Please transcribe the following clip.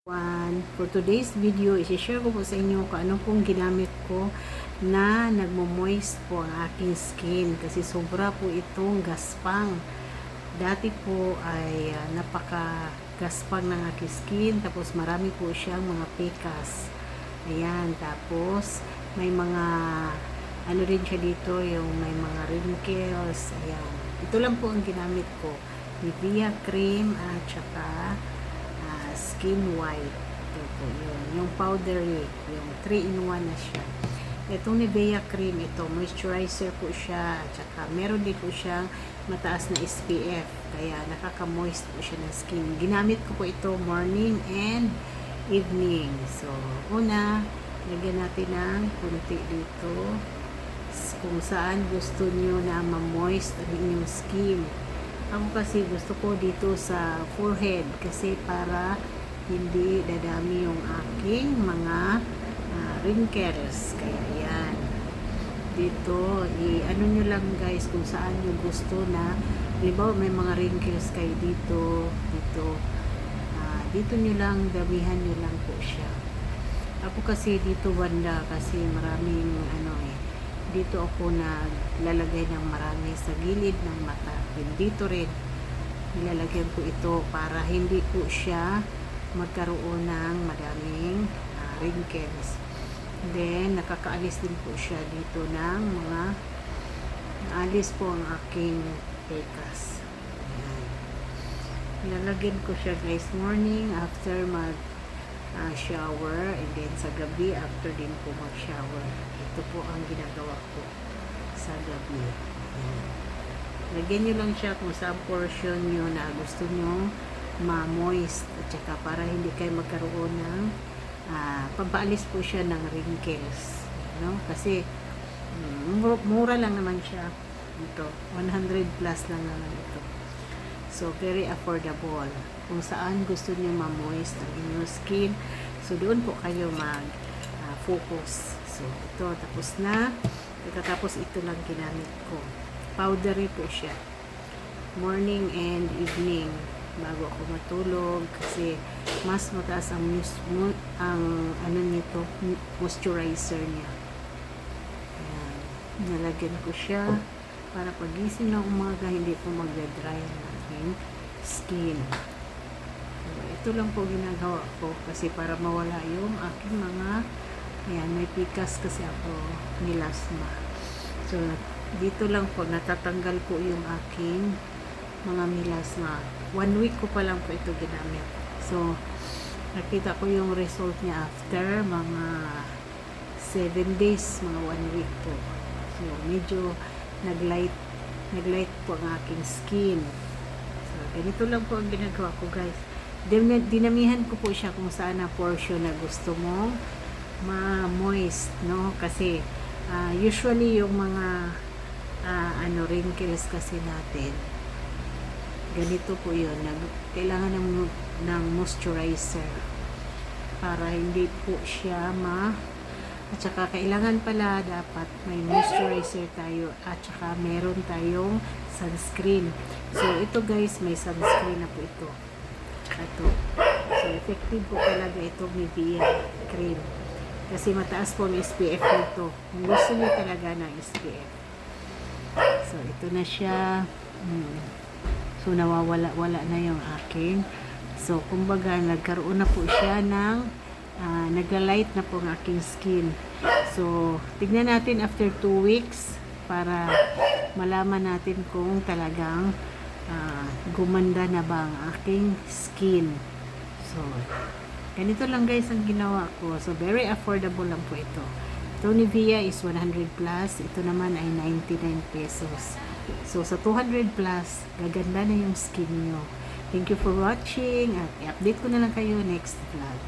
For today's video, i-share ko po sa inyo kung ano pong ginamit ko na nagmo-moist po ang aking skin kasi sobra po itong gaspang. Dati po ay napaka-gaspang ng aking skin, tapos marami po siyang mga pekas. Ayan, tapos may mga ano rin siya dito, yung may mga wrinkles. Ayan, ito lang po ang ginamit ko, Nivea cream at saka skin white. Ito po yun. Yung powdery. Yung 3-in-1 na siya. Itong Nivea cream, ito, moisturizer po siya. At saka, meron din po siyang mataas na SPF. Kaya, nakaka-moist po siya ng skin. Ginamit ko po ito morning and evening. So, una, lagyan natin ng kunti dito. Kung saan gusto niyo na ma-moist ang inyong skin. Ako kasi gusto ko dito sa forehead kasi para hindi dadami yung aking mga wrinkles. Kaya yan. Dito, ano nyo lang guys kung saan nyo gusto na, halimbawa may mga wrinkles kayo dito, dito nyo lang, damihan nyo lang po siya. Ako kasi dito banda kasi maraming dito ako naglalagay ng marami sa gilid ng mata. Dito rin nilalagyan ko ito para hindi po siya magkaroon ng madaming wrinkles. Then nakakaalis din po siya dito ng mga naalis po ang aking pekas. Ayan. Nilalagyan ko siya guys morning after mag shower, and then sa gabi after din po mag shower. Ito po ang ginagawa ko sa gabi. Ayan. Lagyan nyo lang siya kung saan portion nyo na gusto nyo ma-moist at saka para hindi kayo magkaroon ng pampaalis po siya ng wrinkles, no? Kasi mura lang naman siya ito, 100 plus lang naman ito. So, very affordable. Kung saan gusto niyo ma-moist ang inyong skin, so doon po kayo mag-focus. So, ito, tapos na. Pagkatapos, ito lang ginamit ko. Powdery po siya. Morning and evening, bago ako matulog, kasi mas mataas ang moisturizer niya. Ayan. Nalagyan ko siya para pagising ng umaga, hindi po magda-dry ang aking skin. So, ito lang po ginagawa ko kasi para mawala yung aking mga, ayan, may pikas kasi ako, melasma. So, dito lang po natatanggal ko yung aking mga melasma. 1 week ko pa lang po ito ginamit. So, nakita ko yung result niya after mga 7 days, mga 1 week po. So, medyo naglight po ang aking skin. So, ganito lang po ang ginagawa ko guys. Dinamihan ko po siya kung saan na portion na gusto mo ma-moist, no? Kasi usually yung mga wrinkles kasi natin, ganito po yun, kailangan ng moisturizer para hindi po siya at saka kailangan pala dapat may moisturizer tayo at saka meron tayong sunscreen. So ito guys, may sunscreen na po ito. So effective po talaga itong Nivea cream kasi mataas po ang SPF nito kung gusto niyo talaga ng SPF. So ito na siya. So nawawala-wala na yung aking. So kumbaga nagkaroon na po siya ng nagla-light na po ang aking skin. So tignan natin after 2 weeks para malaman natin kung talagang gumanda na ba ang aking skin. So ganito lang guys ang ginawa ko. So very affordable lang po ito. Ito Nivea is 100 plus. Ito naman ay 99 pesos. So sa 200 plus, gaganda na yung skin nyo. Thank you for watching at i-update ko na lang kayo next vlog.